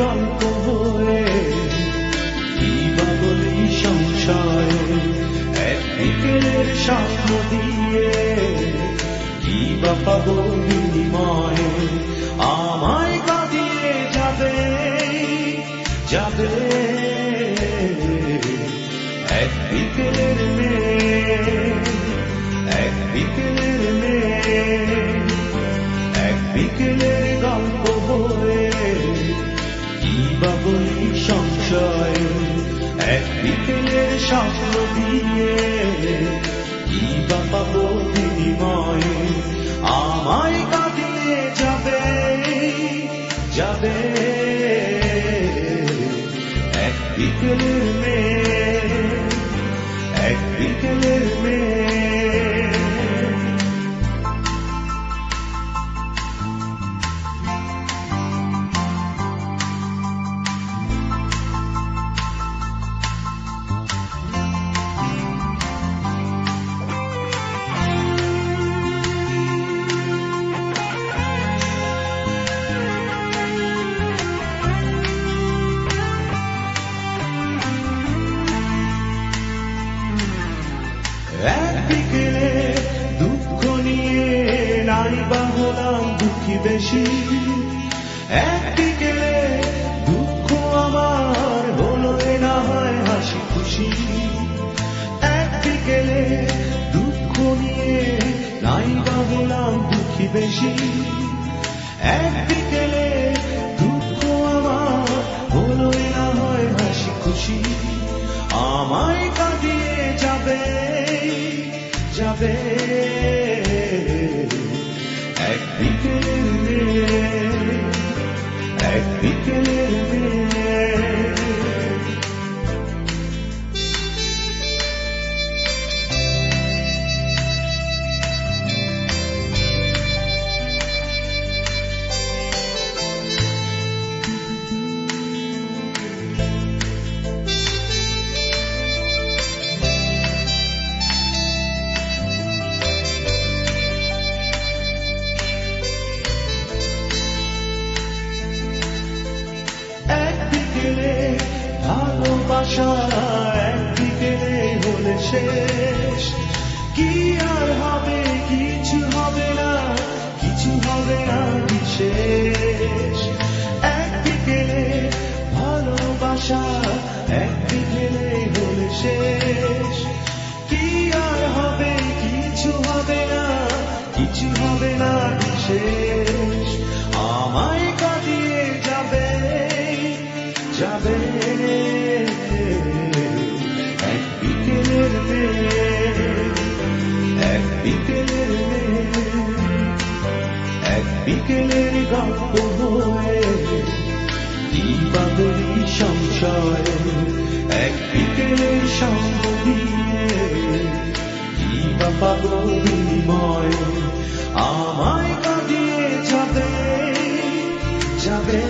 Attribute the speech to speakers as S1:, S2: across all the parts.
S1: গল্প হয়ে কি বা বলি সংশয়ে, এক বিকেলের স্বপ্ন দিয়ে কি বা পাবো বিনিময়ে, আমায় কাঁদিয়ে যাবে যাবে এক বিকেলের মেয়ে, এক বিকেলের মেয়ে, এক বিকেলের গল্প হয়ে কি বা বলি সংশয়, এক বিকেলের স্বপ্ন দিয়ে কি বা পাবো বিনিময়ে, আমায় কাঁদিয়ে যাবে যাবে এক বিকেলের মেয়ে, এক বিকেলের মেয়ে। এক বিকেলে দুঃখ নিয়ে নাই বা হলাম দুঃখী বেশি, এক বিকেলে দুঃখ আমার হলো না হয় হাসি খুশি, এক বিকেলে দুঃখ নিয়ে নাই বা হলাম দুঃখী বেশি, এক বিকেলে দুঃখ আমার হলো না হয় হাসি খুশি, আমায় কাঁদিয়ে যাবে যাবে এক বিকেলের মেয়ে, এক বিকেলের মেয়ে। ভালোবাসা এক বিকেলে হলে শেষ, কি আর হবে, কিছু হবে না, কিছু হবে না বিশেষ, এক বিকেলে ভালোবাসা এক বিকেলে হলে শেষ, কি আর হবে, কিছু হবে না, কিছু হবে না বিশেষ, আমায় কাঁদিয়ে যাবে যাবে এক বিকেলের মেয়ে, এক বিকেলের মেয়ে, এক বিকেলের গল্প হয়ে কি বা বলি সংশয়, এক বিকেলের সঙ্গ দিয়ে কি বা পাবো বিনিময়, আমায় কাঁদিয়ে যাবে যাবে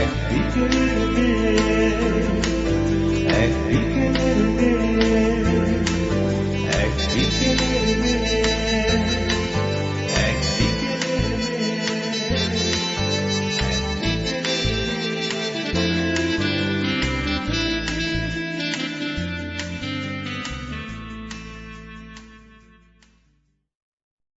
S1: এক বিকেলের মেয়ে, এক বিকেলের মেয়ে।